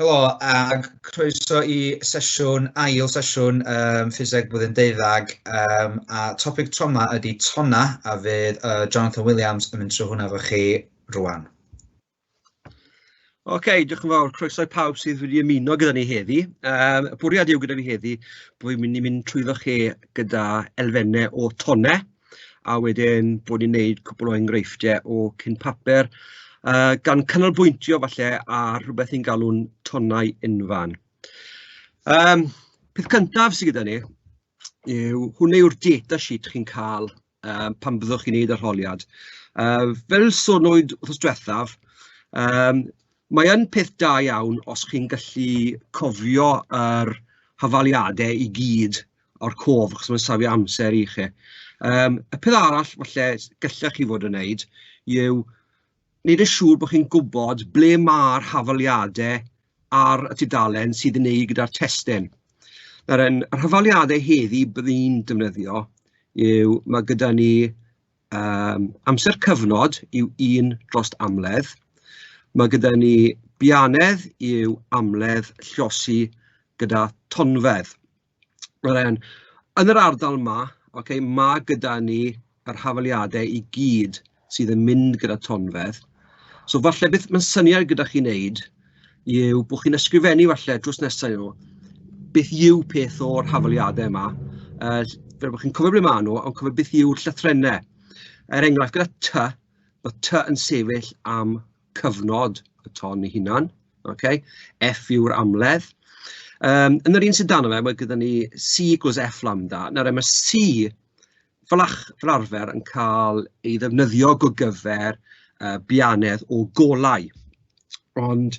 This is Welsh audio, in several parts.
Helo, ag croeso I sesiwn, ail sesiwn Ffiseg blwyddyn 12, a topic tro yma ydy tonna, a fydd Jonathan Williams yn mynd trwy hwnna efo chi rwan. Diolch yn fawr, croeso I pawb sydd wedi ymuno gyda ni heddi. Y bwriad yw gyda fi heddi bod fi'n mynd trwyddo chi gyda elfennau o tonnau, a wedyn bod ni'n gwneud cwbl o enghreifftiau o cyn papur, gan canolbwyntio falle ar rhywbeth ni'n galw'n tonnau unfan. Peth cyntaf sydd gyda ni yw hwnna yw'r data sheet chi'n cael pan byddwch chi'n gwneud arholiad. Fel sonwyd wrthos diwethaf, mae yn peth da iawn os chi'n gallu cofio yr hafaliadau I gyd o'r cof, achos mae'n safio amser I chi. Y peth arall falle gallech chi fod yn wneud yw wneud yn siŵr bod chi'n gwybod ble mae'r hafaliadau ar y tudalen sydd yn ei gyda'r testyn. Yr hafaliadau heddi byddwn ni'n defnyddio yw mae gyda ni amser cyfnod yw 1 dros amledd. Mae gyda ni bianedd yw amledd llosi gyda tonfedd. Yn yr ardal yma, mae gyda ni yr hafaliadau I gyd sydd yn mynd gyda tonfedd. So falle beth mae'n syniad gyda chi'n neud yw bod chi'n ysgrifennu falle drws nesaf nhw beth yw peth o'r hafaliadau yma. Fel bod chi'n cofio ble maen nhw, ond cofio beth yw'r llythrennau. Enghraifft gyda T, mae T yn sefyll am cyfnod y ton I hunan. F yw'r amledd. Yn yr un sydd dan fe, mae gyda ni C equals F lambda. Nawr, mae C fel arfer yn cael ei ddefnyddio go gyfer bianedd o golau. Ond,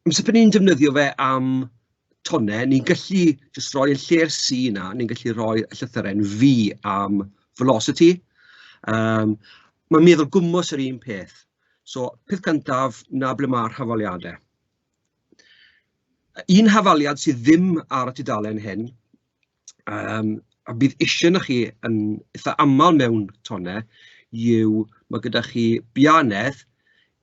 amser pan ni'n defnyddio fe am tonnau, ni'n gallu jyst rhoi yn lle'r C yna, ni'n gallu rhoi y llythyren V am velocity. Mae'n meddwl gwmws yr un peth. So, peth cyntaf, na ble mae'r hafaliadau. Un hafaliad sydd ddim ar y tudalen hyn, a bydd eisiau na chi yn eitha aml mewn tonnau, yw mae gyda chi bianedd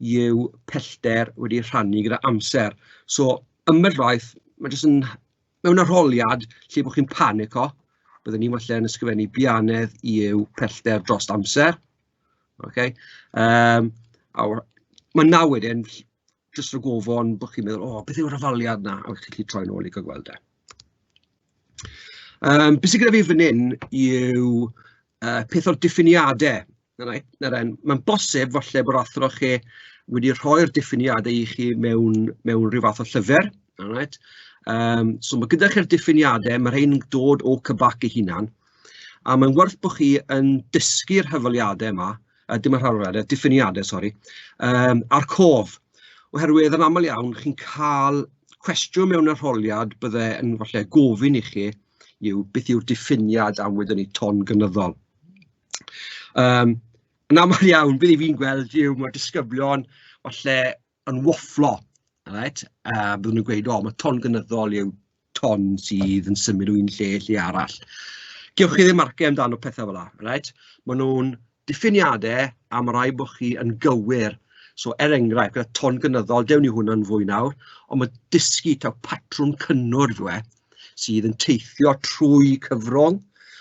yw pellter wedi rhannu gyda amser. So, ymedlaeth, mae jyst yn mewn arholiad lle bod chi'n panico, byddwn ni falle yn ysgrifennu bianedd yw pellter dros amser. Mae na wedyn, jyst rhoi gofon bod chi'n meddwl, beth yw'r hafaliad na, a chi'n gallu troi nôl I gogweld e. Beth sydd gyda fi fan hyn yw peth o'r diffiniadau. Mae'n bosib falle bod athro chi wedi rhoi'r diffiniadau I chi mewn rhyw fath o llyfr. So mae gyda chi'r diffiniadau, mae rhain yn dod o cybac I hunan. A mae'n werth bod chi yn dysgu'r hafaliadau yma, dim yr hafaliadau, diffiniadau, sori, a'r cof. Oherwydd yn aml iawn, chi'n cael cwestiwn mewn arholiad bydde yn falle gofyn I chi yw beth yw'r diffiniad am wedyn ni ton gynyddol. Yn aml iawn, beth I fi'n gweld yw mae'r disgyblion falle yn wofflo. Byddwn nhw'n gweud, mae ton gynyddol yw ton sydd yn symud o un lle arall. Gewch chi ddim marcau amdano pethau fel yna. Maen nhw'n diffiniadau a mae rai bod chi yn gywir. So, enghraifft, gyda ton gynyddol, dewn ni hwnna'n fwy nawr, ond mae dysgu taw patrwm cynnwrf sydd yn teithio trwy cyfrwng,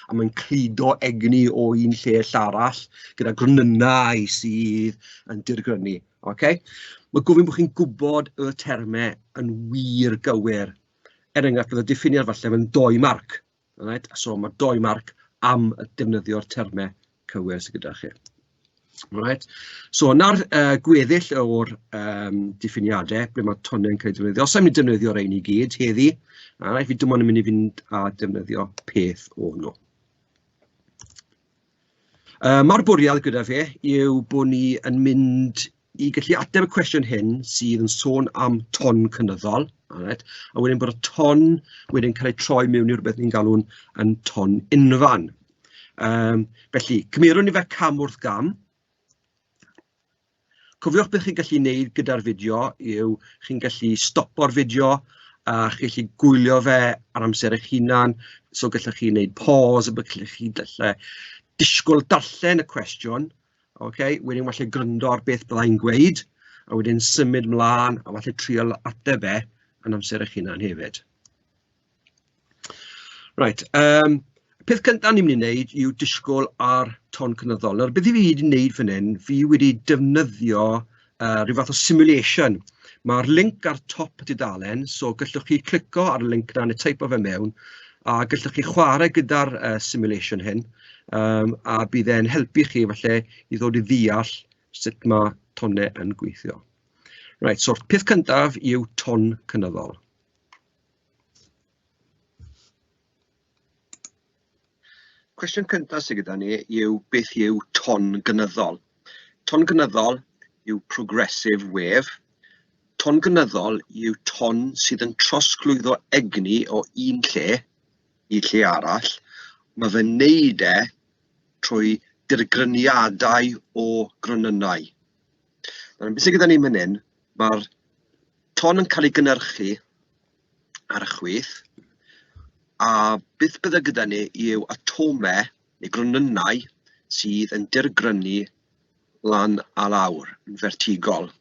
a mae'n cludo egni o un lle arall, gyda grynynnau sydd yn dirgrynu. Mae gofyn bod chi'n gwybod y termau yn wir gywir. Enghraifft, bydd y diffiniad falle yn 2 marc. So, mae 2 marc am defnyddio'r termau cywir sydd gyda chi. So, na'r gweddill o'r diffiniadau, ble mae tonnau'n cael ei defnyddio. Os I'm defnyddio rhain I gyd heddi, fi dim ond yn mynd I fynd a defnyddio peth o nhw. Mae'r bwriad gyda fi yw bod ni yn mynd I gallu ateb y cwestiwn hyn sydd yn sôn am ton cynyddol, a wedyn bod y ton wedyn cael ei troi mewn I rhywbeth ni'n galw'n yn ton unfan. Felly, cymerwn ni fe cam wrth gam. Cofiwch beth chi'n gallu gwneud gyda'r fideo yw chi'n gallu stopo'r fideo a chi'n gallu gwylio fe ar amser eich hunan, so gallech chi wneud pause, a gallech chi disgwyl darllen y cwestiwn, wedyn falle gryndo ar beth byddai'n gweud, a wedyn symud mlaen a falle trial ateb e yn amser eich hunan hefyd. Right, peth cyntaf ni'n mynd i wneud yw disgwyl ar ton cynyddol. Nawr, beth i fi wedi wneud fan hyn, fi wedi defnyddio rhyw fath o simulation. Mae'r link ar top y tudalen, so gallwch chi clico ar y link yna neu teipo fe mewn, a gallwch chi chwarae gyda'r simulation hyn, a bydd e'n helpu chi falle i ddod i ddeall sut mae tonau yn gweithio. Right, so peth cyntaf yw ton cynyddol. Cwestiwn cyntaf sydd gyda ni yw beth yw ton gynyddol. Ton gynyddol yw progressive wave. Ton gynyddol yw ton sydd yn trosglwyddo egni o un lle i lle arall. Mae fe'n neud e trwy dirgryniadau o gronynau. Beth sydd gyda ni fan hyn, mae'r ton yn cael ei gynhyrchu ar y chwith, a beth bydde gyda ni yw atomau neu gronynau sydd yn dirgrynu lan a lawr, yn vertigol.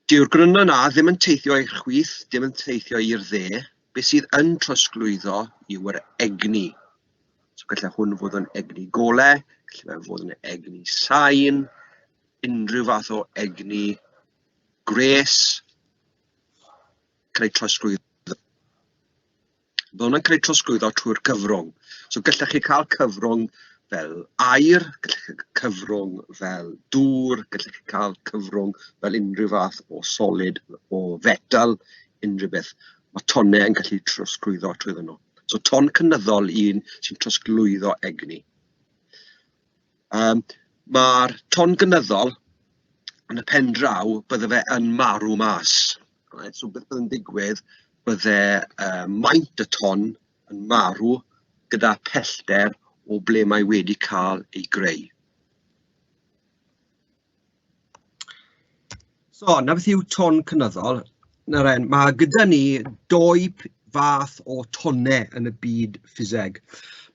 Dyw'r gronynau ddim yn teithio i'r chwith, ddim yn teithio i'r dde. Beth sydd yn trosglwyddo yw yr egni. So gallai hwn fod yn egni golau, gallai fod yn egni sain, unrhyw fath o egni gres, creu trosglwyddo. Mae hwnna'n creu trosglwyddo trwy'r cyfrwng. So gallech chi cael cyfrwng fel air, gallech chi cyfrwng fel dŵr, gallech chi cael cyfrwng fel unrhyw fath o solid, o fetal, unrhyw beth. Mae tonau yn gallu trosglwyddo trwyddyn nhw. So ton cynyddol un sy'n trosglwyddo egni. Mae'r ton gynyddol yn y pen draw bydde fe yn marw mas. So beth byddai'n digwydd, bydde maint y ton yn marw gyda pellter o ble mae wedi cael ei greu. So, na beth yw ton cynyddol. Mae gyda ni doi fath o tonau yn y byd ffiseg.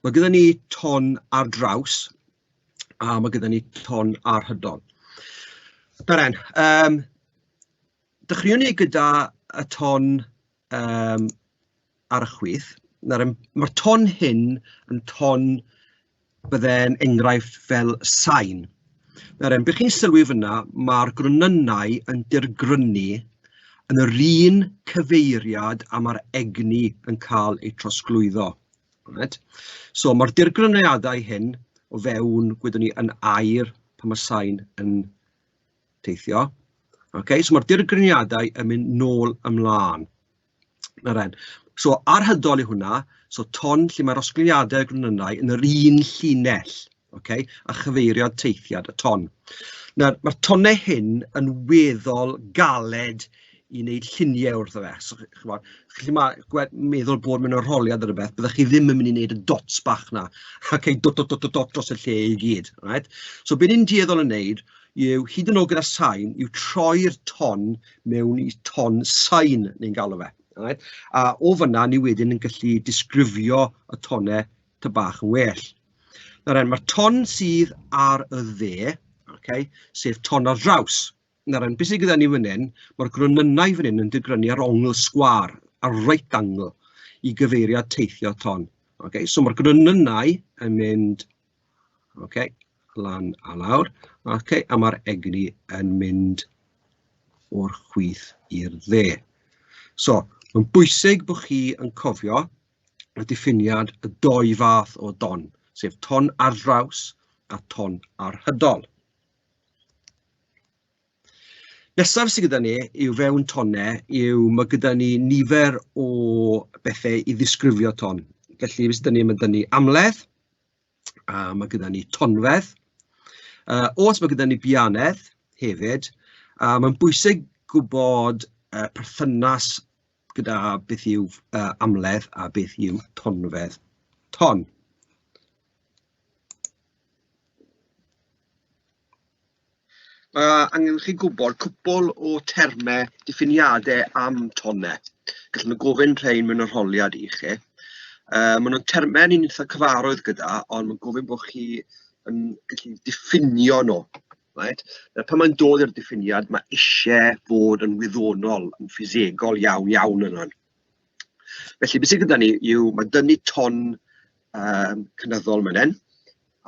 Mae gyda ni ton ar draws a mae gyda ni ton arhydol. Dechreuwn ni gyda y ton ar y chwith. Mae'r ton hyn yn ton bydde'n enghraifft fel sain. Beth chi'n sylwi fyna, mae'r gronynau yn dirgrynu yn yr un cyfeiriad a mae'r egni yn cael ei trosglwyddo. So mae'r dirgryniadau hyn o fewn, gwydwn ni, yn air pan mae sain yn teithio. So mae'r dirgryniadau yn mynd nôl ymlaen. So arhydol i hwnna, so ton lle mae'r osgiliadau gronynau yn yr un llinell, a chyfeiriad teithiad y ton. Mae'r tonau hyn yn weddol galed i wneud lluniau wrtho fe. So, chi meddwl bod mewn arholiad ar y beth, byddwch chi ddim yn mynd i wneud y dots bach na. Dot dros y lle i gyd. So beth ni'n dueddol yn wneud yw, hyd yn oed gyda sain, yw troi'r ton mewn i ton sain neu'n galw fe. A o fyna ni wedyn yn gallu disgrifio y tonau ty bach yn well. Mae'r ton sydd ar y dde, sef ton ar draws. Beth sydd gyda ni fan hyn, mae'r gronynau fan hyn yn digrynu ar ongl sgwar, ar right angle, i gyfeiriad teithio ton. So mae'r gronynau yn mynd lan a lawr, a mae'r egni yn mynd o'r chwith i'r dde. So, mae'n bwysig bod chi yn cofio y diffiniad y doi fath o don, sef ton ar draws a ton arhydol. Nesaf sydd gyda ni yw fewn tonau yw mae gyda ni nifer o bethau i ddisgrifio ton. Felly mae gyda ni amledd, mae gyda ni tonfedd, os mae gyda ni bianedd hefyd, mae'n bwysig gwybod perthynas gyda beth yw amledd a beth yw tonfedd ton. Angen chi gwybod cwbl o termau diffiniadau am tonau. Gallwn nhw gofyn rhain mewn arholiad i chi. Maen nhw'n termau ni'n eitha cyfarwydd gyda, ond mae'n gofyn bod chi yn gallu diffinio nhw. Right? Pan mae'n dod i'r diffiniad, mae eisiau fod yn wyddonol, yn ffisegol iawn yn hwn. Felly, beth sydd gyda ni yw, mae dyn ni ton cynyddol fan hyn,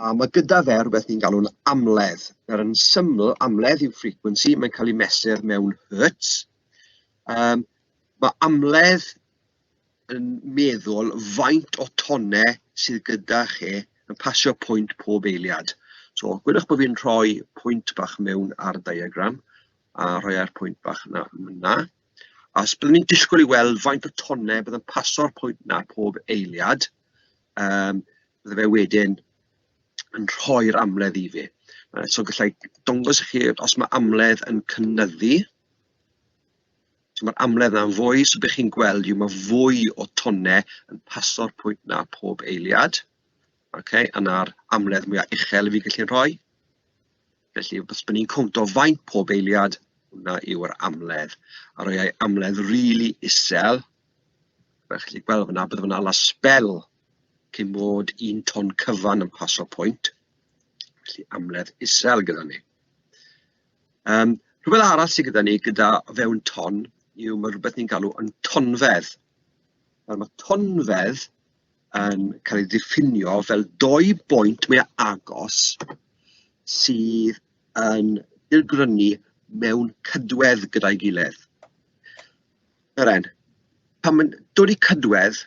a mae gyda fe rhywbeth ni'n galw'n amledd. Yn syml, amledd yw frequency, mae'n cael ei mesur mewn hertz. Mae amledd yn meddwl faint o tonnau sydd gyda chi yn pasio pwynt pob eiliad. So, gwydwch bod fi'n rhoi pwynt bach mewn ar diagram, a rhoi ar pwynt bach yna. A os byddwn ni'n disgwyl i weld faint o tonnau bydd yn paso'r pwynt yna pob eiliad, bydde fe wedyn yn rhoi'r amledd i fi. So, gallai dongos i chi, os mae amledd yn cynyddu, so mae'r amledd yna'n fwy, so bych chi'n gweld yw mae fwy o tonnau yn paso'r pwynt yna pob eiliad. Okay, yna'r amledd mwyaf uchel fi gallu'n rhoi. Felly, os byddwn ni'n cwmto faint pob eiliad, hwnna yw'r amledd. A roi ei amledd rili isel. Fel chi'n gweld fyna, bydd fyna lasbel cyn bod 1 ton cyfan yn paso pwynt. Felly, amledd isel gyda ni. Rhywbeth arall sydd gyda ni gyda fewn ton yw mae rhywbeth ni'n galw yn tonfedd. Mae tonfedd yn cael ei ddiffinio fel 2 bwynt mwy agos sydd yn dirgrynu mewn cydwedd gyda'i gilydd. Pan mae'n dod i cydwedd,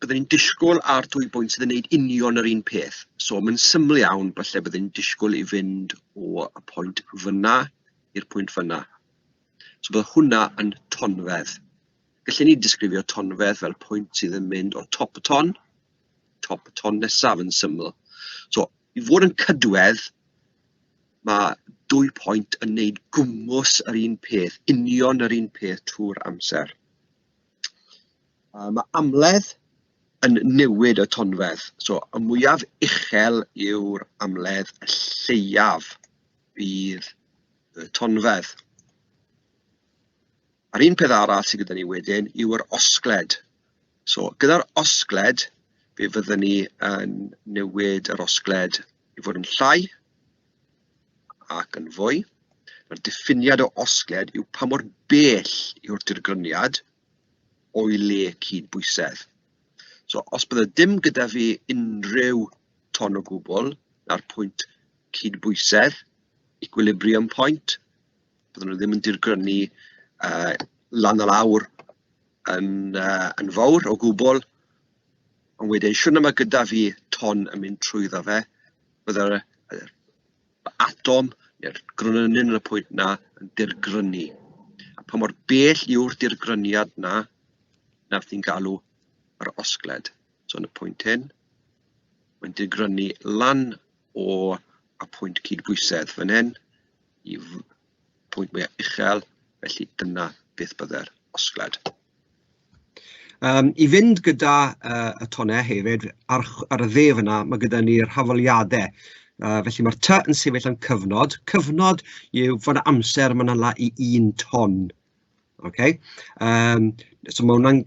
byddwn ni'n disgwyl ar 2 bwynt sydd yn gwneud union yr un peth. So, mae'n syml iawn, falle byddwn ni'n disgwyl i fynd o y pwynt fyna i'r pwynt fyna. So, bydd hwnna yn tonfedd. Gallwn ni disgrifio tonfedd fel pwynt sydd yn mynd o top y ton nesaf yn syml. So, i fod yn cydwedd, mae 2 pwynt yn gwneud gwmws yr un peth, union yr un peth trwy'r amser. Mae amledd yn newid y tonfedd. So, y mwyaf uchel yw'r amledd y lleiaf bydd y tonfedd. A'r un peth arall sydd gyda ni wedyn yw'r osgled. So, gyda'r osgled, fe fyddwn ni yn newid yr osgled i fod yn llai ac yn fwy. Mae'r diffiniad o osgled yw pa mor bell yw'r dirgryniad o'i le cydbwysedd. So, os bydde dim gyda fi unrhyw ton o gwbl na'r pwynt cydbwysedd, equilibrium point, bydden nhw ddim yn dirgrynu lan a lawr yn fawr o gwbl, ond wedyn, siwrna mae gyda fi ton yn mynd trwyddo fe, bydde'r atom neu'r grynynin yn y pwynt yna yn dirgrynu. A pa mor bell yw'r dirgryniad yna, na fydd ni'n galw yr osgled. So, yn y pwynt hyn, mae'n dirgrynu lan o y pwynt cydbwysedd fan hyn i pwynt mwyaf uchel, felly dyna beth bydde'r osgled. I fynd gyda y tonnau hefyd, ar y dde fyna, mae gyda ni'r hafaliadau. Felly mae'r T yn sefyll yn cyfnod. Cyfnod yw fod amser mae'n ala i 1 ton. Okay? So mae hwnna'n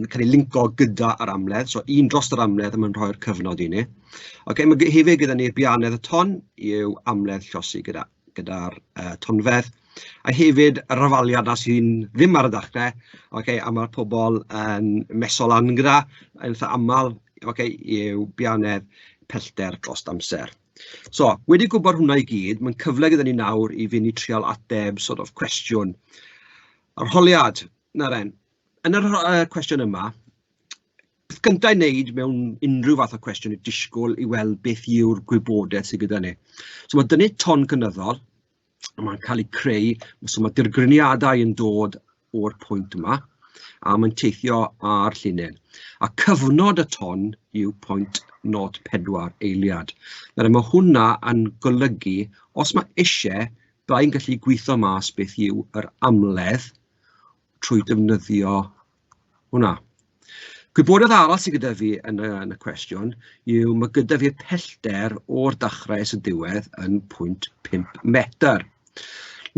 cael ei linko gyda yr amledd. So 1 dros yr amledd mae'n rhoi'r cyfnod i ni. Okay? Mae hefyd gyda ni'r bianedd y ton yw amledd llosi gyda'r tonfedd. A hefyd y rafaliad na sy'n ddim ar y dechrau, okay, a mae'r pobl yn mesol lan gyda, yn eitha aml, okay, yw bianedd pellter dros amser. So, wedi gwybod hwnna i gyd, mae'n cyfle gyda ni nawr i fynd i trial ateb sort of cwestiwn. Arholiad, yn yr cwestiwn yma, beth gyntaf i wneud mewn unrhyw fath o cwestiwn i disgwyl i weld beth yw'r gwybodaeth sydd gyda ni. So, mae dynnu ton cynyddol, a mae'n cael ei creu, so mae dirgryniadau yn dod o'r pwynt yma, a mae'n teithio ar llinyn. A cyfnod y ton yw 0.04 eiliad. Mae hwnna yn golygu, os mae eisiau, byddai'n gallu gweithio mas beth yw yr amledd trwy defnyddio hwnna. Gwybodaeth arall sydd gyda fi yn y cwestiwn yw mae gyda fi'r pellter o'r dechrau sy'n diwedd yn 0.5 metr.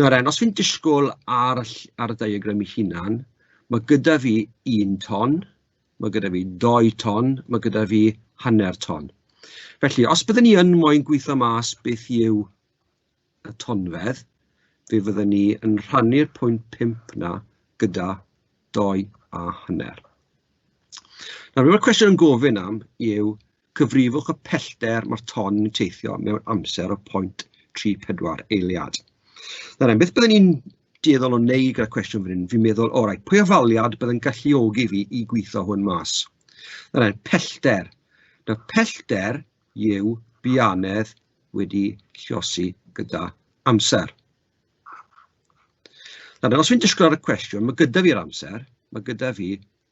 Os fi'n disgwyl ar y diagram i hunan, mae gyda fi 1 ton, mae gyda fi 2 ton, mae gyda fi 0.5 ton. Felly, os byddwn ni yn moyn gweithio mas beth yw y tonfedd, fe fyddwn ni yn rhannu'r pwynt 5 na gyda 2.5. Nawr, mae'r cwestiwn yn gofyn am yw cyfrifwch y pellter mae'r ton yn teithio mewn amser o 0.34 eiliad. Nawr, beth byddwn ni'n dueddol o wneud gyda'r cwestiwn fan hyn? Fi'n meddwl, alright, pwy ofaliad byddai'n galluogi fi i gweithio hwn mas? Nawr, pellter. Nawr, pellter yw bianedd wedi lluosi gyda amser. Nawr, os fi'n disgwyl ar y cwestiwn, mae gyda fi'r amser, mae gyda fi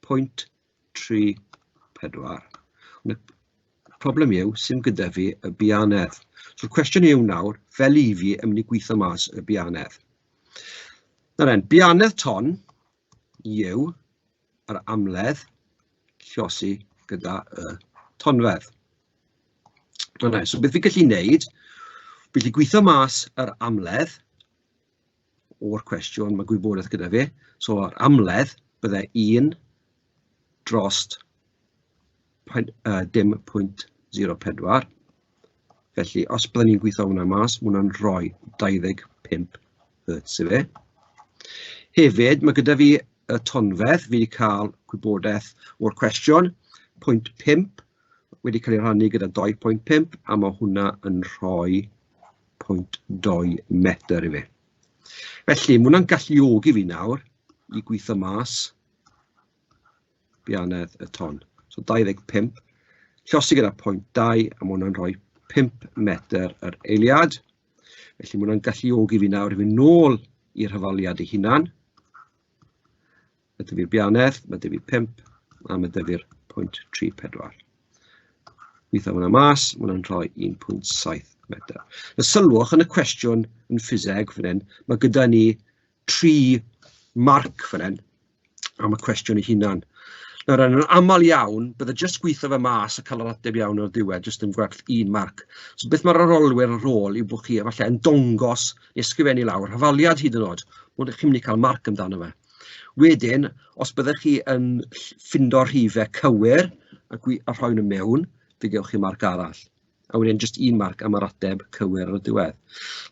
0.34. Y problem yw, sy'n gyda fi y bianedd. So'r cwestiwn yw nawr, fel i fi yn mynd i gweithio mas y bianedd. Nawr, bianedd ton yw yr amledd lluosi gyda y tonfedd. Nawr, so beth fi'n gallu wneud, fi'n gallu gweithio mas yr amledd o'r cwestiwn, mae gwybodaeth gyda fi. So, yr amledd byddai 1 drost dim 0.04. Felly, os byddwn ni'n gweithio hwnna mas, mae hwnna'n rhoi 25 Hz i fi. Hefyd, mae gyda fi y tonfedd, fi wedi cael gwybodaeth o'r cwestiwn, 0.5 wedi cael ei rhannu gyda 2.5, a mae hwnna yn rhoi 0.2 metr i fi. Felly, mae hwnna'n galluogi fi nawr i gweithio mas bianedd y ton. So 25, lluosi gyda 0.2, a mae hwnna'n rhoi 5 metr yr eiliad. Felly, mae hwnna'n galluogi fi nawr i fynd nôl i'r hyfaliad ei hunan. Mae dy fi'r bianedd, mae dy fi 5, a mae dy fi'r 0.34. Gweithio hwnna mas, mae hwnna'n rhoi 1.7 metr. Y sylwch yn y cwestiwn yn ffiseg fan hyn, mae gyda ni 3 marc fan hyn am y cwestiwn ei hunan. Nawr, yn aml iawn, bydde jyst gweithio fe mas a cael yr ateb iawn o'r diwedd, jyst yn gwerth 1 marc. So beth mae'r arolwyr ar ôl yw bod chi efallai yn dongos neu ysgrifennu lawr, hyfaliad hyd yn oed, bod chi'n mynd i cael marc amdano fe. Wedyn, os byddech chi yn ffindo rhifau cywir a rhoi nhw mewn, fe gewch chi marc arall. A wedyn jyst 1 marc am yr ateb cywir ar y diwedd.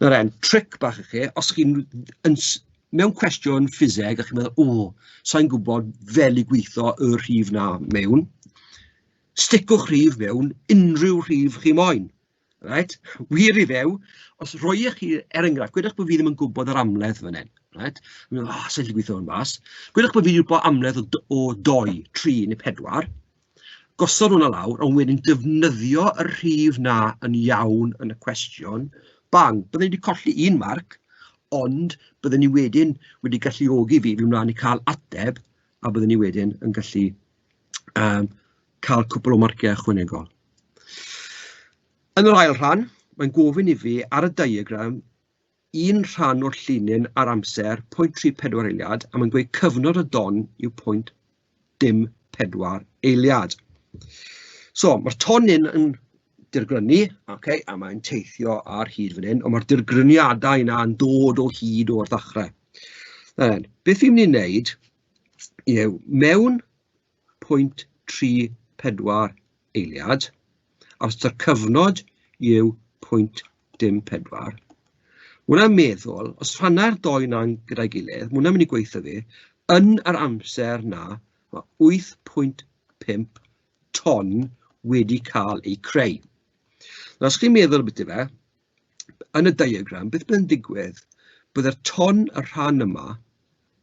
Nawr, tric bach i chi, os chi'n mewn cwestiwn ffiseg a chi'n meddwl, sa'n gwybod fel i gweithio y rhif na mewn, sticwch rhif mewn unrhyw rhif chi moyn. Right? Wir i few, os roi chi, enghraifft, gwedwch bod fi ddim yn gwybod yr amledd fan hyn. Right? Sa'n gallu gweithio hwn mas. Gwedwch bod fi wedi bod amledd o 2, 3 neu 4, gosod hwnna lawr, ond wedyn defnyddio y rhif na yn iawn yn y cwestiwn, bang, byddwn ni wedi colli 1 marc, ond byddwn ni wedyn wedi galluogi fi mlaen i cael ateb, a byddwn ni wedyn yn gallu cael cwpl o marciau ychwanegol. Yn yr ail rhan, mae'n gofyn i fi ar y diagram 1 rhan o'r llinyn ar amser 0.34 eiliad, a mae'n gweud cyfnod y don yw 0.04 eiliad. So, mae'r ton yn dirgrynu, okay, a mae'n teithio ar hyd fan hyn, ond mae'r dirgryniadau yna'n dod o hyd o'r ddechrau. Beth fi'n mynd i wneud yw mewn 0.34 eiliad, os ydy'r cyfnod yw 0.04, hwnna'n meddwl, os rhanna'r 2 na'n gyda'i gilydd, hwnna'n mynd i gweithio fi, yn yr amser na, mae 8.5 ton wedi cael ei creu. Os chi'n meddwl beth i fe, yn y diagram, beth byddai'n digwydd, byddai'r ton y rhan yma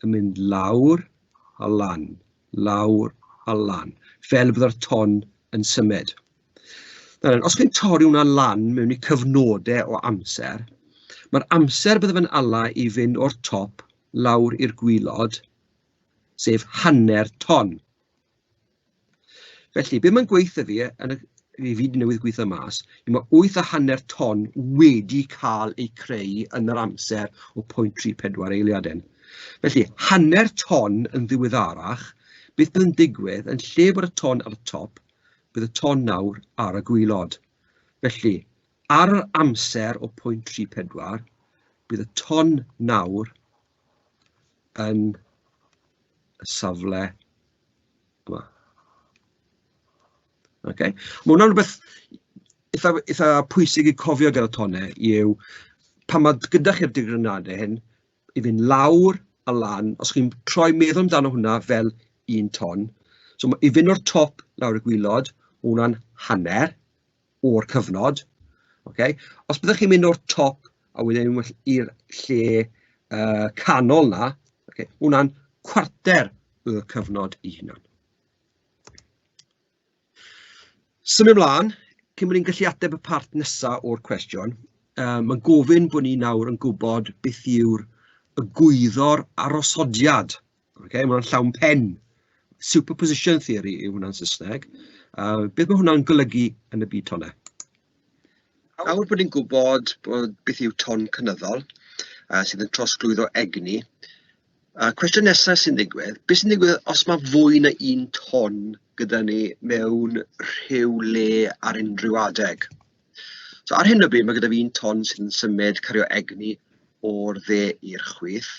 yn mynd lawr a lan, fel byddai'r ton yn symud. Os chi'n torri hwnna lan mewn i cyfnodau o amser, mae'r amser byddai fe'n ala i fynd o'r top lawr i'r gwylod, sef hanner ton. Felly, be mae'n gweithio fi, fi wedi newydd gweithio mas, mae 8.5 ton wedi cael ei creu yn yr amser o 0.34 eiliad hyn. Felly, hanner ton yn ddiweddarach, beth bydd yn digwydd, yn lle bod y ton ar y top, bydd y ton nawr ar y gwylod. Felly, ar yr amser o 0.34, bydd y ton nawr yn y safle yma. Okay. Mae hwnna'n rhywbeth eitha pwysig i cofio gyda tonau yw pan mae gyda chi'r digrynadau hyn, i fynd lawr a lan, os chi'n troi meddwl amdano hwnna fel 1 ton, so i fynd o'r top lawr y gwylod, hwnna'n hanner o'r cyfnod. Okay? Os byddwch chi'n mynd o'r top a wedyn i'r lle canol na, okay, hwnna'n cwarter y cyfnod i hunan. Symud ymlaen, cyn bod ni'n gallu ateb y part nesaf o'r cwestiwn, mae'n gofyn bod ni nawr yn gwybod beth yw'r gwyddor arosodiad. Okay? Mae hwnna'n llawn pen. Superposition theory yw hwnna'n Saesneg. Beth mae hwnna'n golygu yn y byd tonnau? Nawr bod ni'n gwybod beth yw ton cynyddol, sydd yn trosglwyddo egni, cwestiwn nesaf sy'n digwydd, beth sy'n digwydd os mae fwy na 1 ton gyda ni mewn rhyw le ar unrhyw adeg? So ar hyn o bryd mae gyda fi 1 ton sydd yn symud cario egni o'r dde i'r chwith,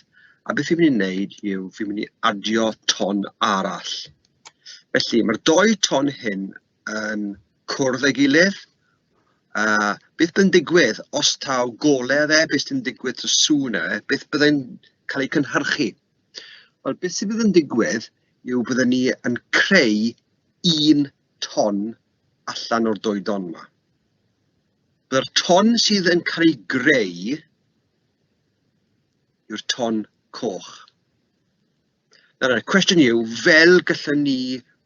a beth fi'n mynd i wneud yw fi'n mynd i adio ton arall. Felly mae'r 2 ton hyn yn cwrdd ei gilydd. Beth byddai'n digwydd os taw goledd beth sy'n digwydd o sŵn beth byddai'n cael ei cynhyrchu? Wel, beth sydd byddai'n digwydd yw byddwn ni yn creu 1 ton allan o'r 2 ton yma. Byddai'r ton sydd yn cael ei greu yw'r ton coch. Nawr, y cwestiwn yw, fel gallwn ni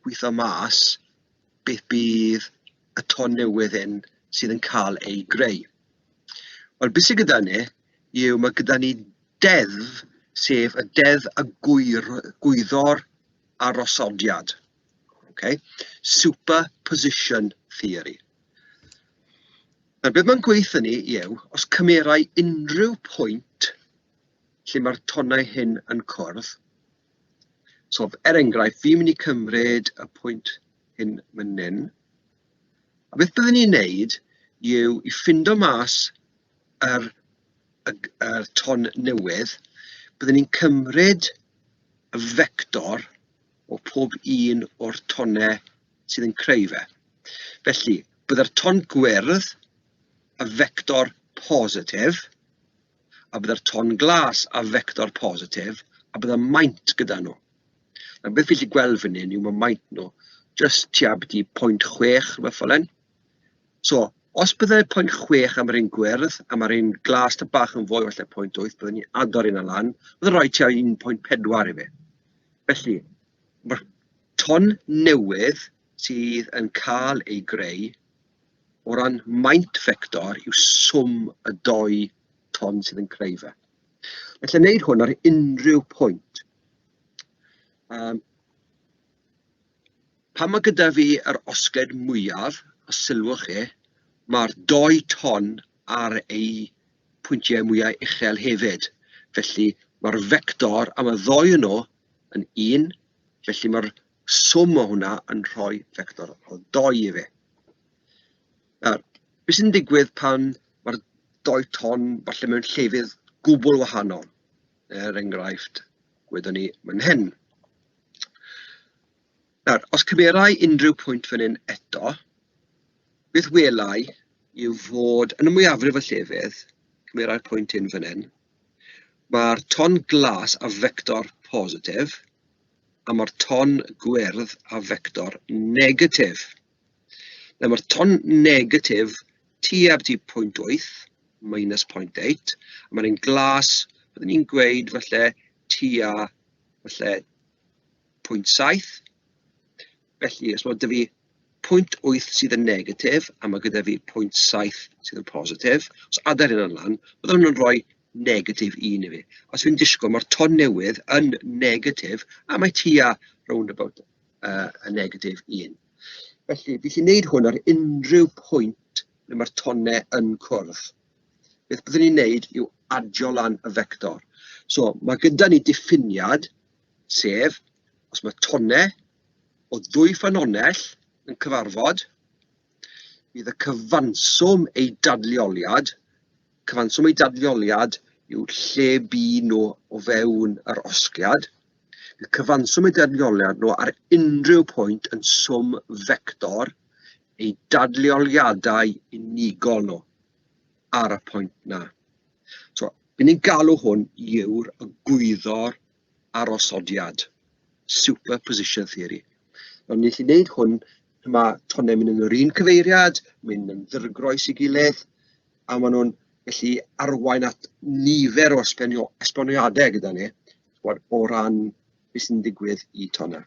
gweithio mas beth bydd y ton newydd hyn sydd yn cael ei greu. Wel, beth sydd gyda ni yw mae gyda ni deddf, sef y deddf y gwyddor arosodiad. Okay? Superposition theory. Nawr, beth mae'n gweithio ni yw, os cymerau unrhyw pwynt lle mae'r tonnau hyn yn cwrdd, so enghraifft, fi'n mynd i cymryd y pwynt hyn fan hyn, a beth byddwn ni'n neud yw i ffindo mas yr ton newydd, byddwn ni'n cymryd y vector o pob un o'r tonnau sydd yn creu fe. Felly, byddai'r ton gwyrdd y vector positif, a byddai'r ton glas a vector positif, a byddai'r maint gyda nhw. A beth fi'n gallu gweld fan hyn yw mae maint nhw just tua byti 0.6 rhywbeth fel hyn. So, os byddai'r 0.6 am yr un gwyrdd, a mae'r un glas ta bach yn fwy falle 0.8, byddwn ni ador un lan, byddai'n rhoi tua 1.4 i fi. Felly, mae'r ton newydd sydd yn cael ei greu o ran maint vector yw swm y 2 ton sydd yn creu fe. Felly, wneud hwn ar unrhyw pwynt. Pan mae gyda fi yr osged mwyaf, os sylwch chi, mae'r 2 ton ar ei pwyntiau mwyaf uchel hefyd. Felly mae'r vector am y 2 nhw yn 1, felly mae'r swm o hwnna yn rhoi vector o 2 i fi. Nawr, beth sy'n digwydd pan mae'r 2 ton falle mewn llefydd gwbl wahanol? Enghraifft, gwedwn ni fan hyn. Nawr, os cymerau unrhyw pwynt fan hyn eto, beth welai yw fod yn y mwyafrif y llefydd, cymerau'r pwynt hyn fan hyn, mae'r ton glas a vector positif, a mae'r ton gwyrdd a vector negatif. Nawr, mae'r ton negatif tua byti 0.8, minus 0.8, a mae'r un glas, byddwn ni'n gweud falle tua falle 0.7. Felly, os mae gyda fi 0.8 sydd yn negatif, a mae gyda fi 0.7 sydd yn positif, os adael hyn yn lan, byddwn nhw'n rhoi negatif 1 i fi. Os fi'n disgwyl, mae'r ton newydd yn negatif, a mae tua roundabout y negatif 1. Felly, fi chi'n neud hwn ar unrhyw pwynt lle mae'r tonnau yn cwrdd. Beth byddwn ni'n neud yw adio lan y vector. So, mae gyda ni diffiniad, sef, os mae tonnau o 2 ffynonell yn cyfarfod, bydd y cyfanswm ei dadleoliad yw lle bu nhw o fewn yr osgiad. Bydd cyfanswm ei dadleoliad nhw ar unrhyw pwynt yn swm vector ei dadleoliadau unigol nhw ar y pwynt na. Be ni'n galw hwn yw'r gwyddor arosodiad, superposition theory. Ond nes i wneud hwn, mae tonnau mynd yn yr un cyfeiriad, mynd yn ddyrgroes I gilydd, a maen nhw'n gallu arwain at nifer o esboniadau gyda ni, o ran beth sy'n digwydd I tonnau.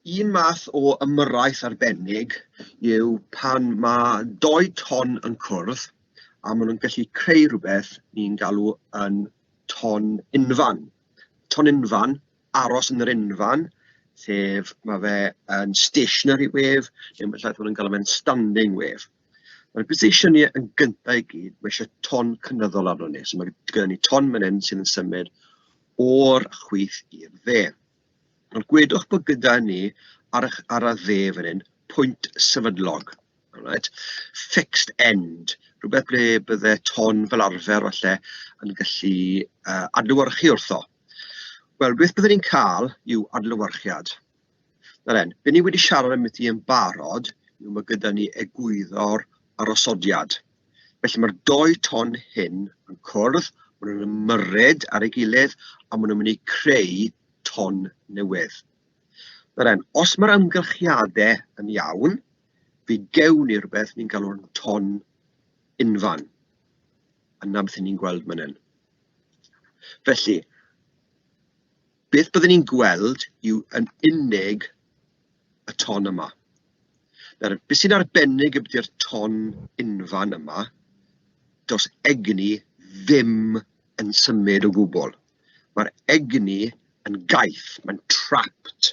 Un math o ymyrraeth arbennig yw pan mae 2 ton yn cwrdd a maen nhw'n gallu creu rhywbeth ni'n galw yn ton unfan. Ton unfan, aros yn yr unfan, sef mae fe yn stationary wave, neu mae llaeth nhw'n galw fe'n standing wave. Mae'r position ni yn gyntaf I gyd, mae eisiau ton cynyddol arno ni. So mae gyda ni ton fan hyn sydd yn symud o'r chwith i'r dde. Ond gwedwch bod gyda ni ar y dde fan hyn, pwynt sefydlog, right? Fixed end, rhywbeth ble bydde ton fel arfer falle yn gallu adlewyrchu wrtho. Wel, beth byddwn ni'n cael yw adlewyrchiad. Be ni wedi siarad am ydy yn barod, yw mae gyda ni egwyddor arosodiad. Felly mae'r 2 ton hyn yn cwrdd, maen nhw'n ymyrryd ar ei gilydd, a maen nhw'n mynd I creu ton newydd. Os mae'r amgylchiadau yn iawn, fe gewn ni rhywbeth ni'n galw'n ton unfan. Yna beth ni'n gweld fan hyn. Felly, beth byddwn ni'n gweld yw yn unig y ton yma. Beth sy'n arbennig ydy'r ton unfan yma, does egni ddim yn symud o gwbl. Mae'r egni yn gaeth, mae'n trapped.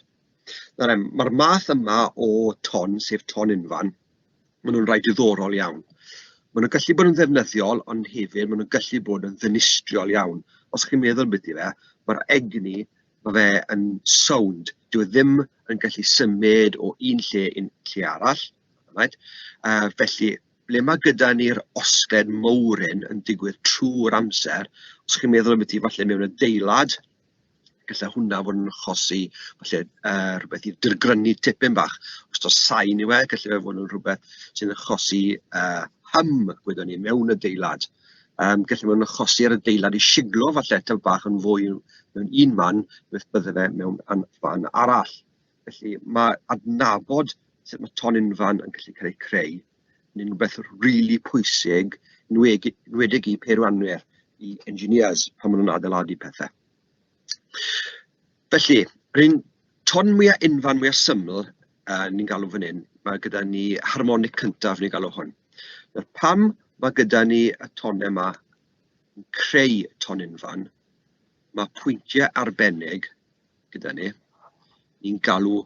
Mae'r math yma o ton, sef ton unfan, maen nhw'n rhai diddorol iawn. Maen nhw'n gallu bod yn ddefnyddiol, ond hefyd maen nhw'n gallu bod yn ddinistriol iawn. Os chi'n meddwl beth I fe, mae'r egni, mae fe yn sound. Dyw e ddim yn gallu symud o un lle i'n lle arall. Right? Felly, ble mae gyda ni'r osgled mowr hyn yn digwydd trwy'r amser, os chi'n meddwl beth I falle mewn adeilad, gallai hwnna fod yn achosi rhywbeth i'r dirgrynu tipyn bach. Os does sain I gallai fe fod yn rhywbeth sy'n achosi hym, gwedwn ni, mewn adeilad. Gallai fe'n achosi'r adeilad I siglo falle tyf bach yn fwy mewn un man, beth bydde fe mewn fan arall. Felly mae adnabod sut mae ton unfan yn gallu cael ei creu yn rhywbeth rili pwysig, enwedig I peirianwyr, I engineers pan maen nhw'n adeiladu pethau. Felly, ton mwyaf unfan mwyaf syml ni'n galw fan hyn, mae gyda ni harmonic cyntaf ni'n galw hwn. Pam mae gyda ni y tonau yma yn creu ton unfan, mae pwyntiau arbennig gyda ni, ni'n galw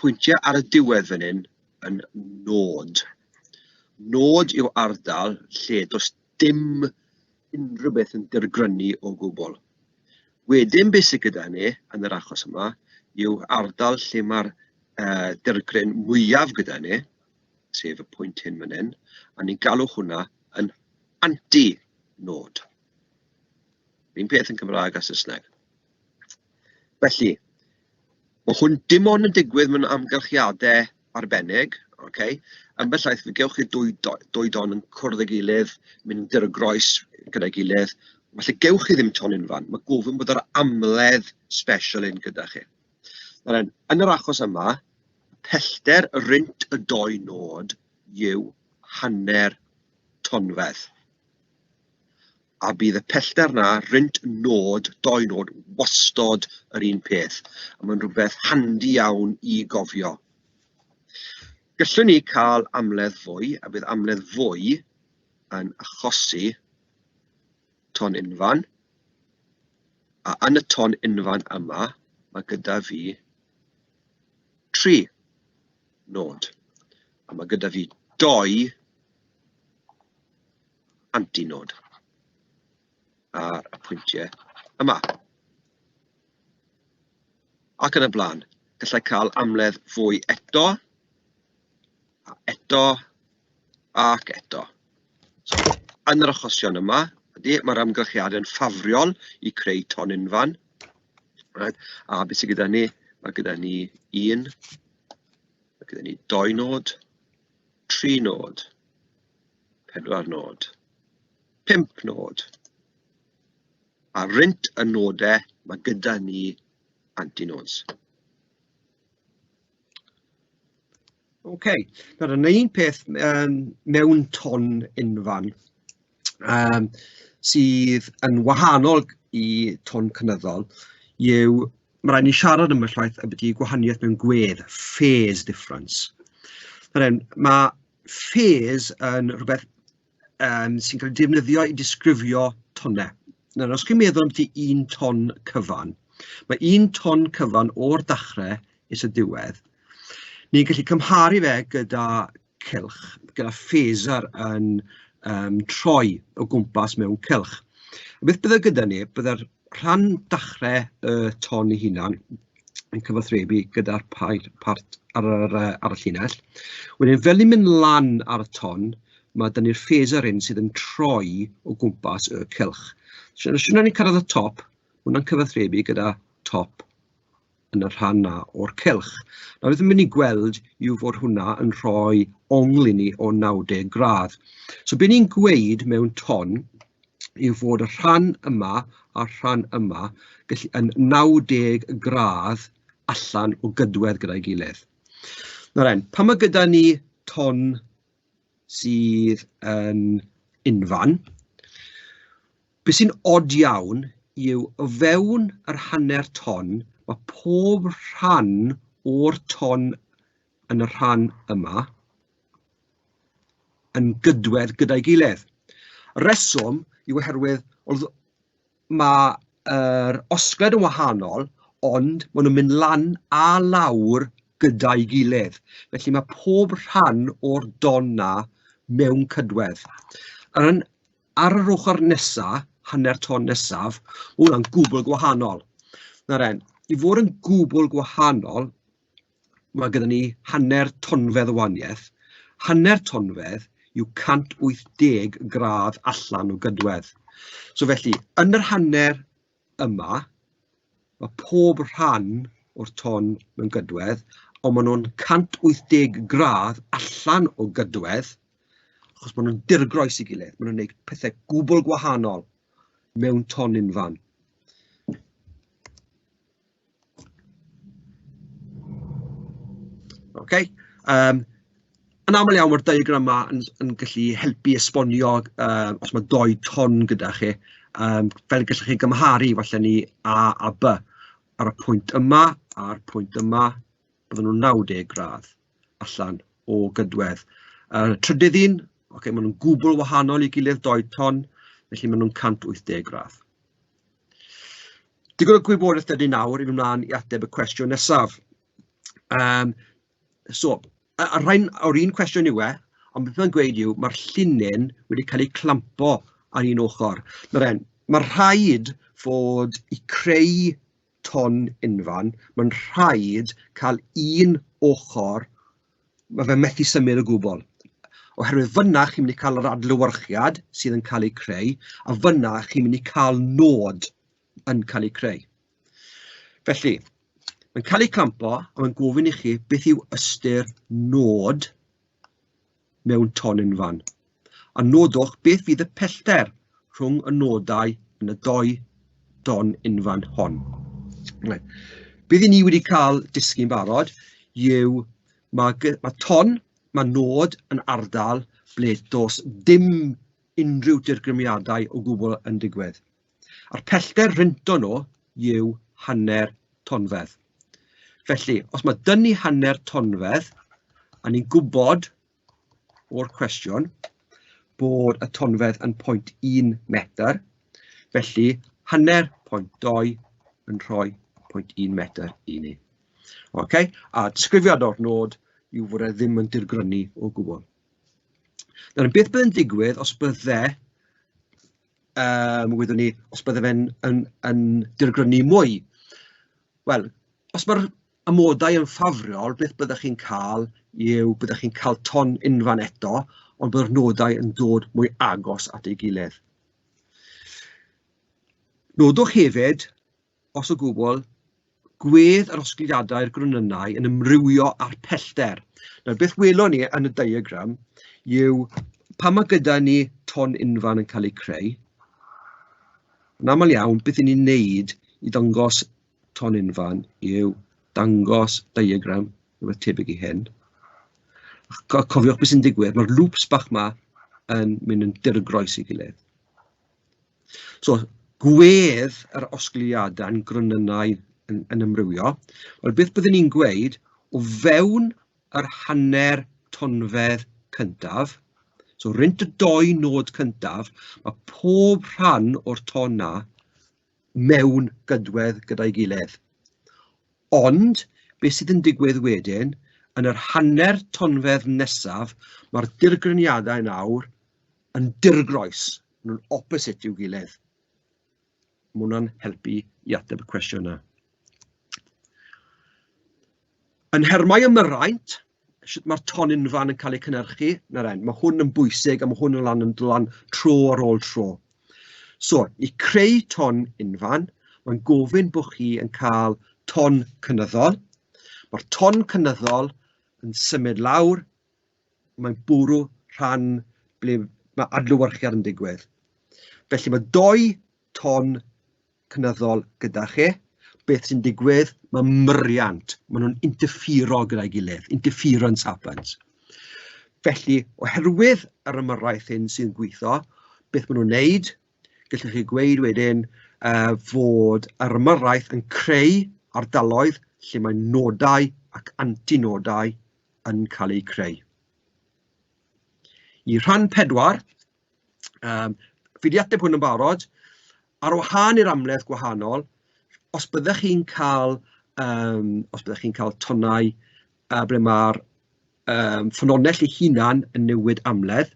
pwyntiau ar y diwedd fan hyn yn nod. Nod yw ardal lle does dim unrhyw beth yn dirgrynu o gwbl. Wedyn beth sydd gyda ni yn yr achos yma yw ardal lle mae'r dirgryn mwyaf gyda ni, sef y pwynt hyn fan hyn, a ni'n galw hwnna yn anti-nod. Un peth yn Cymraeg a Saesneg. Felly, mae hwn dim ond yn digwydd mewn amgylchiadau arbennig, ambell llaeth fe gewch chi 2 don yn cwrdd â gilydd, mynd yn dirgroes gyda'i gilydd, falle gewch chi ddim ton unfan, mae gofyn bod yr amledd special un gyda chi. Yn yr achos yma, pellter rynt y 2 nod yw hanner tonfedd. A bydd y pellter na rynt nod, 2 nod, wastod yr un peth. A mae'n rhywbeth handi iawn I gofio. Gallwn ni cael amledd fwy, a bydd amledd fwy yn achosi ton unfan, a yn y ton unfan yma, mae gyda fi 3 nod, a mae gyda fi 2 antinod ar y pwyntiau yma. Ac yn y blaen, gallai cael amledd fwy eto, ac eto. So, yn yr achosion yma, mae'r amgylchiadau yn ffafriol I creu ton unfan. A beth sydd gyda ni? Mae gyda ni 1, gyda ni 2 nod, 3 nod, 4 nod, 5 nod. A rint y nodau mae gyda ni antinods. Nawr yna un peth mewn ton unfan sydd yn wahanol i ton cynyddol yw, mae rhaid ni siarad am y llaeth ambyti gwahaniaeth mewn gwedd, phase difference. Mae phase yn rhywbeth sy'n cael ei defnyddio i disgrifio tonau. Nawr, os chi'n meddwl ambyti un ton cyfan, mae un ton cyfan o'r dechrau is y diwedd, ni'n gallu cymharu fe gyda cylch, gyda phaser yn troi o gwmpas mewn cylch. Beth bydde gyda ni, bydde'r rhan dechrau y ton ei hunan yn cyfathrebu gyda'r part ar y llinell. Wedyn, fel ni'n mynd lan ar y ton, mae dyn ni'r phaser un sydd yn troi o gwmpas y cylch. Os yna ni'n cyrraedd y top, hwnna'n cyfathrebu gyda top yn y rhan na o'r cylch. Nawr, beth yn mynd i gweld yw fod hwnna yn rhoi ongl i ni o 90 gradd. So, be ni'n gweud mewn ton yw fod y rhan yma a'r rhan yma gallu yn 90 gradd allan o gydwedd gyda'i gilydd. Nawr, pan mae gyda ni ton sydd yn unfan, beth sy'n od iawn yw o fewn yr hanner ton, mae pob rhan o'r ton yn y rhan yma yn gydwedd gyda'i gilydd. Y reswm yw oherwydd mae'r osgled yn wahanol, ond maen nhw'n mynd lan a lawr gyda'i gilydd. Felly mae pob rhan o'r don na mewn cydwedd. Ar yr ochr nesaf, hanner ton nesaf, hwnna'n gwbl gwahanol. Nawr, i fod yn gwbl gwahanol, mae gyda ni hanner tonfedd o waniaeth. Hanner tonfedd yw 180 gradd allan o gydwedd. So felly, yn yr hanner yma, mae pob rhan o'r ton mewn gydwedd, ond maen nhw'n 180 gradd allan o gydwedd, achos maen nhw'n dirgroes i gilydd. Maen nhw'n gwneud pethau gwbl gwahanol mewn ton unfan. Yn aml iawn mae'r diagram yma yn gallu helpu esbonio os mae 2 ton gyda chi, fel gallwch chi gymharu falle ni A a B. Ar y pwynt yma a'r pwynt yma, bydden nhw'n 90 gradd allan o gydwedd. Trydydd un, maen nhw'n gwbl wahanol i gilydd 2 ton, felly maen nhw'n 180 gradd. Digon o gwybodaeth ydy nawr i fynd mlaen i ateb y cwestiwn nesaf. Yr un cwestiwn yw ond beth mae'n gweud yw mae'r llinyn wedi cael ei clampo ar un ochr. Mae rhaid fod i creu ton unfan, mae'n rhaid cael un ochr, mae fe methu symud o gwbl. Oherwydd fyna chi'n mynd i cael yr adlewyrchiad sydd yn cael ei creu, a fyna chi'n mynd i cael nod yn cael ei creu. Felly, mae'n cael ei clampo, a mae'n gofyn i chi beth yw ystyr nod mewn ton unfan. A nodwch beth fydd y pellter rhwng y nodau yn y 2 don unfan hon. Beth i ni wedi cael dysgu'n barod yw mae ton, mae nod yn ardal ble does dim unrhyw dirgrymiadau o gwbl yn digwydd. A'r pellter rynto nhw yw hanner tonfedd. Felly, os mae dyn ni hanner tonfedd, a ni'n gwybod o'r cwestiwn bod y tonfedd yn 0.1 metr, felly hanner 0.2 yn rhoi 0.1 metr i ni. A disgrifiad o'r nod yw fod e ddim yn dirgrynu o gwbl. Nawr, beth byddai'n digwydd os bydde, os bydde fe'n dirgrynu mwy? Wel, os mae'r amodau yn ffafriol, beth byddech chi'n cael yw byddech chi'n cael ton unfan eto, ond byddai'r nodau yn dod mwy agos at ei gilydd. Nodwch hefyd, os o gwbl, gwedd yr osgiliadau'r gronynau yn ymrywio ar pellter. Nawr, beth welon ni yn y diagram yw pan mae gyda ni ton unfan yn cael ei creu, yn aml iawn, beth ni'n neud i ddangos ton unfan yw dangos diagram rhywbeth tebyg i hyn. Cofiwch beth sy'n digwydd, mae'r loops bach yma yn mynd yn dirgroes i gilydd. So, gwedd yr osgiliadau'n gronynau yn ymrywio, wel beth byddwn ni'n gweud o fewn yr hanner tonfedd cyntaf, so rynt y 2 nod cyntaf, mae pob rhan o'r ton na mewn gydwedd gyda'i gilydd. Ond, beth sydd yn digwydd wedyn, yn yr hanner tonfedd nesaf, mae'r dirgryniadau nawr yn dirgroes, nhw'n opposite i'w gilydd. Mae hwnna'n helpu i ateb y cwestiwn yna. Yn nhermau ymyraint, sut mae'r ton unfan yn cael ei cynhyrchu, mae hwn yn bwysig a mae hwn yn dylan tro ar ôl tro. So, i creu ton unfan, mae'n gofyn bod chi yn cael ton cynyddol. Mae'r ton cynyddol yn symud lawr, mae'n bwrw rhan ble mae adlewyrchiad yn digwydd. Felly mae 2 ton cynyddol gyda chi. Beth sy'n digwydd? Mae myriant. Maen nhw'n interffero gyda'i gilydd. Interference happens. Felly, oherwydd yr ymyrraeth hyn sy'n gweithio, beth maen nhw'n wneud? Gallwch chi gweud wedyn fod yr ymyrraeth yn creu ardaloedd lle mae nodau ac antinodau yn cael eu creu. I rhan 4, fi wedi ateb hwn yn barod, ar wahân i'r amledd gwahanol, os byddech chi'n cael tonnau ble mae'r ffynonell eu hunan yn newid amledd,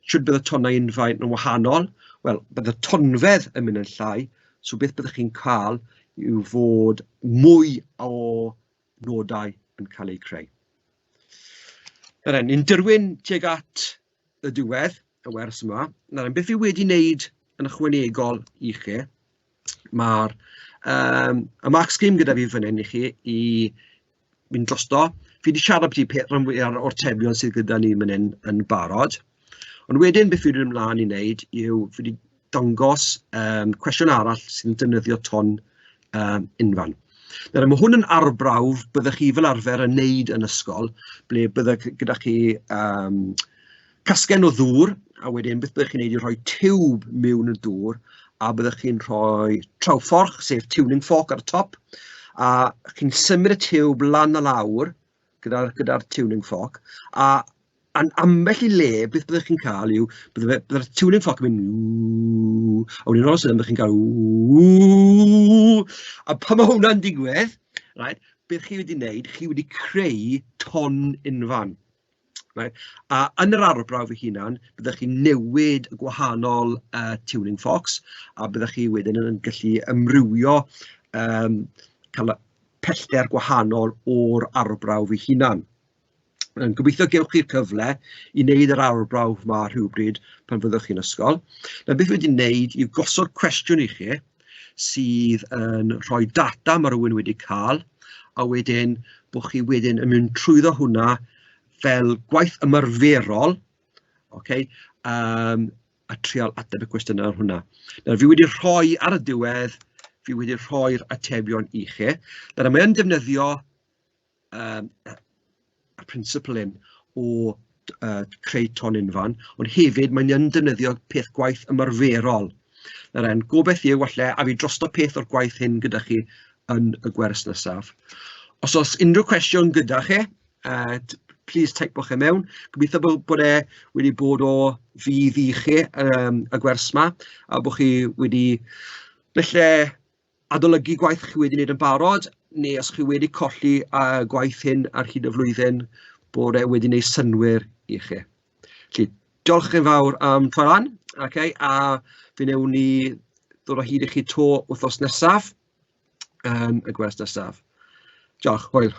sut bydd y tonnau unfain yn wahanol? Wel, bydd y tonfedd yn mynd yn llai, so beth byddech chi'n cael yw fod mwy o nodau yn cael eu creu. Ni'n dirwyn tuag at y diwedd y wers yma. Beth fi wedi wneud yn ychwanegol i chi, mae'r y mark scheme gyda fi fan hyn i chi i fynd drosto. Fi wedi siarad beth rhan fwyaf o'r atebion sydd gyda ni fan hyn yn barod. Ond wedyn beth fi wedi ymlaen i wneud yw fi wedi dangos cwestiwn arall sy'n defnyddio ton unfan. Mae hwn yn arbrawf byddech chi fel arfer yn wneud yn ysgol, ble byddech gyda chi casgen o ddŵr, a wedyn beth byddech chi'n wneud i rhoi tiwb mewn y dŵr, a byddech chi'n rhoi trawfforch, sef tuning fork ar y top, a chi'n symud y tiwb lan a lawr gyda'r tuning fork, a ambell i le, beth byddech chi'n cael yw, byddai'r tuning fork yn mynd a wedyn os ydych chi'n cael a pan mae hwnna'n digwydd, beth chi wedi wneud, chi wedi creu ton unfan. A yn yr arbrawf ei hunan, byddech chi'n newid y gwahanol tuning forks, a byddech chi wedyn yn gallu ymrywio cael pellter gwahanol o'r arbrawf ei hunan. Gobeithio gewch chi'r cyfle i wneud yr arbrawf yma rhywbryd pan fyddwch chi'n ysgol. Beth wedi wneud yw gosod cwestiwn i chi sydd yn rhoi data mae rhywun wedi cael, a wedyn bod chi wedyn yn mynd trwyddo hwnna fel gwaith ymarferol, a trial ateb y cwestiynau hwnna. Fi wedi rhoi ar y diwedd, fi wedi rhoi'r atebion i chi. Mae'n defnyddio y principle hyn o creu ton unfan, ond hefyd mae'n defnyddio peth gwaith ymarferol. Gobeith yw falle a fi drosto peth o'r gwaith hyn gyda chi yn y gwers nesaf. Os oes unrhyw cwestiwn gyda chi, please teipwch e mewn. Gobeithio bod e wedi bod o fydd i chi y gwers yma, a bod chi wedi adolygu gwaith chi wedi wneud yn barod, neu os chi wedi colli gwaith hyn ar hyd y flwyddyn, bod e wedi wneud synwyr i chi. Diolch yn fawr am troi lan, a fe wnewn ni ddod o hyd i chi to wythnos nesaf yn y gwers nesaf. Diolch, hwyl.